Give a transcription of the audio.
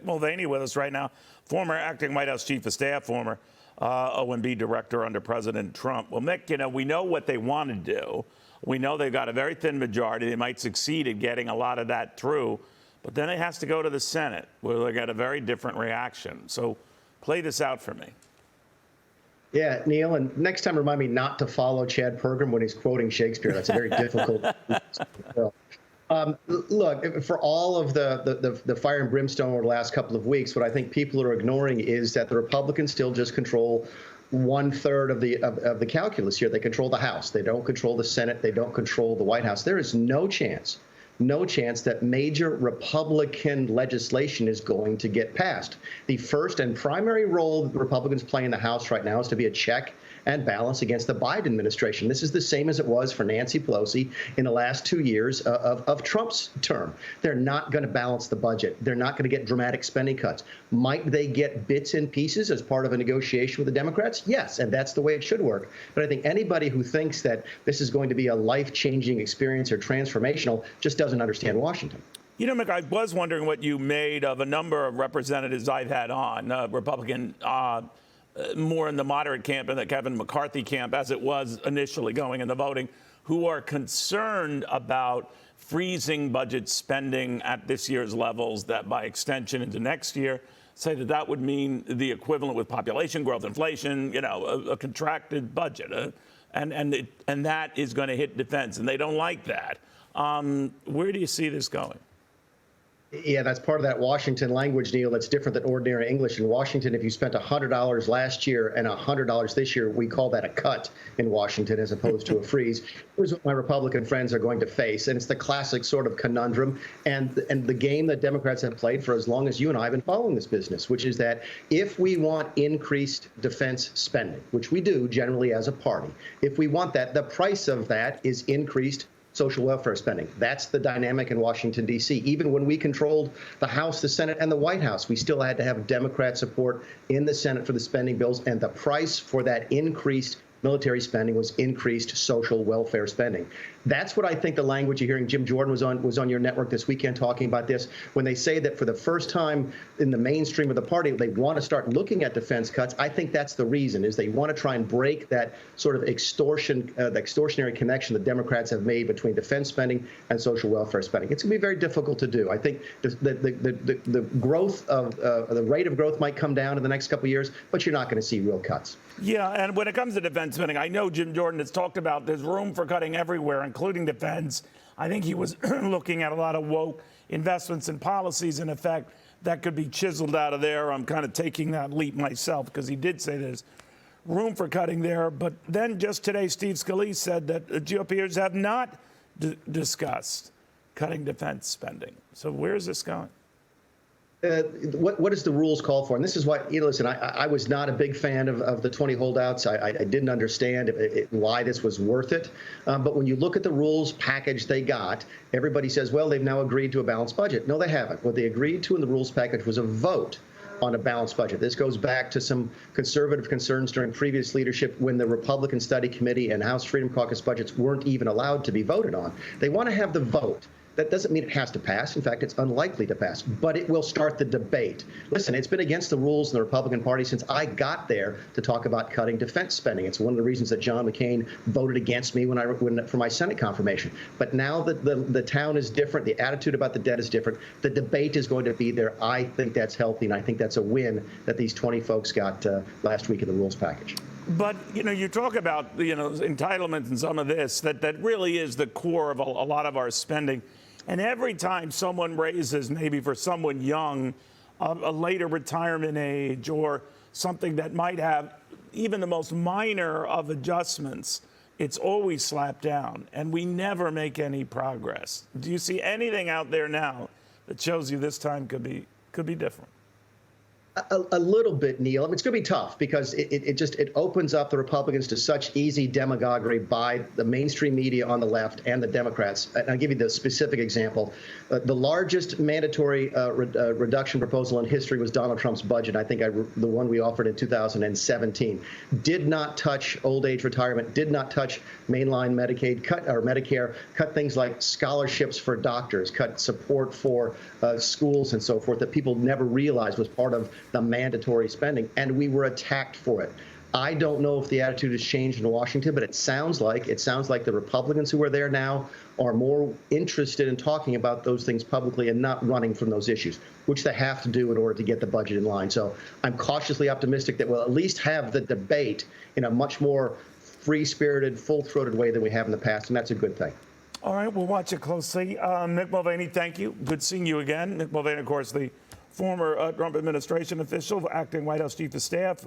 Mulvaney with us right now, former acting White House chief of staff, former OMB director under President Trump. Well, Mick, we know what they want to do. We know they've got a very thin majority. They might succeed at getting a lot of that through, but then it has to go to the Senate, where they get a very different reaction. So play this out for me. Yeah, Neil, and next time remind me not to follow Chad Pergram when he's quoting Shakespeare. That's a very difficult. Look, for all of the fire and brimstone over the last couple of weeks, what I think people are ignoring is that the Republicans still just control 1/3 of the calculus here. They control the House. They don't control the Senate. They don't control the White House. There is no chance that major Republican legislation is going to get passed. The first and primary role that the Republicans play in the House right now is to be a check and balance against the Biden administration. This is the same as it was for Nancy Pelosi in the last 2 years of Trump's term. They're not going to balance the budget. They're not going to get dramatic spending cuts. Might they get bits and pieces as part of a negotiation with the Democrats? Yes, and that's the way it should work. But I think anybody who thinks that this is going to be a life-changing experience or transformational just doesn't understand Washington. Mick, I was wondering what you made of a number of representatives I've had on, Republican, more in the moderate camp and the Kevin McCarthy camp, as it was initially going in the voting, who are concerned about freezing budget spending at this year's levels, that by extension into next year, say that would mean the equivalent with population growth, inflation, a contracted budget. And that is going to hit defense, and they don't like that. Where do you see this going? Yeah, that's part of that Washington language, Neil, that's different than ordinary English. In Washington, if you spent $100 last year and $100 this year, we call that a cut in Washington as opposed to a freeze. Here's what my Republican friends are going to face, and it's the classic sort of conundrum and the game that Democrats have played for as long as you and I have been following this business, which is that if we want increased defense spending, which we do generally as a party, if we want that, the price of that is increased social welfare spending. That's the dynamic in Washington, D.C. Even when we controlled the House, the Senate, and the White House, we still had to have Democrat support in the Senate for the spending bills, and the price for that increased military spending was increased social welfare spending. That's what I think the language you're hearing. Jim Jordan was on your network this weekend talking about this, when they say that for the first time in the mainstream of the party, they want to start looking at defense cuts. I think that's the reason, is they want to try and break that sort of extortionary connection the Democrats have made between defense spending and social welfare spending. It's going to be very difficult to do. I think the growth of the rate of growth might come down in the next couple of years, but you're not going to see real cuts. Yeah, and when it comes to defense spending, I know Jim Jordan has talked about there's room for cutting everywhere, including defense. I think he was looking at a lot of woke investments and policies, in effect, that could be chiseled out of there. I'm kind of taking that leap myself, because he did say there's room for cutting there. But then just today, Steve Scalise said that the GOPers have not discussed cutting defense spending. So where is this going? What does the rules call for? And this is what, listen, I was not a big fan of the 20 holdouts. I didn't understand why this was worth it. But when you look at the rules package they got, everybody says, well, they've now agreed to a balanced budget. No, they haven't. What they agreed to in the rules package was a vote on a balanced budget. This goes back to some conservative concerns during previous leadership when the Republican Study Committee and House Freedom Caucus budgets weren't even allowed to be voted on. They want to have the vote. That doesn't mean it has to pass. In fact, it's unlikely to pass, but it will start the debate. Listen, it's been against the rules in the Republican Party since I got there to talk about cutting defense spending. It's one of the reasons that John McCain voted against me for my Senate confirmation. But now that the town is different, the attitude about the debt is different, the debate is going to be there. I think that's healthy, and I think that's a win that these 20 folks got last week in the rules package. But, you talk about, entitlements and some of this, that really is the core of a lot of our spending. And every time someone raises, maybe for someone young, a later retirement age or something that might have even the most minor of adjustments, it's always slapped down, and we never make any progress. Do you see anything out there now that shows you this time could be different? A little bit, Neil. I mean, it's going to be tough because it opens up the Republicans to such easy demagoguery by the mainstream media on the left and the Democrats. And I'll give you the specific example. The largest mandatory reduction proposal in history was Donald Trump's budget. I think the one we offered in 2017 did not touch old age retirement, did not touch mainline Medicaid, Medicare, cut things like scholarships for doctors, cut support for schools and so forth that people never realized was part of the mandatory spending, and we were attacked for it. I don't know if the attitude has changed in Washington, but it sounds like the Republicans who are there now are more interested in talking about those things publicly and not running from those issues, which they have to do in order to get the budget in line. So I'm cautiously optimistic that we'll at least have the debate in a much more free-spirited, full-throated way than we have in the past, and that's a good thing. All right, we'll watch it closely. Mick Mulvaney, thank you. Good seeing you again. Mick Mulvaney, of course, the former Trump administration official, acting White House chief of staff,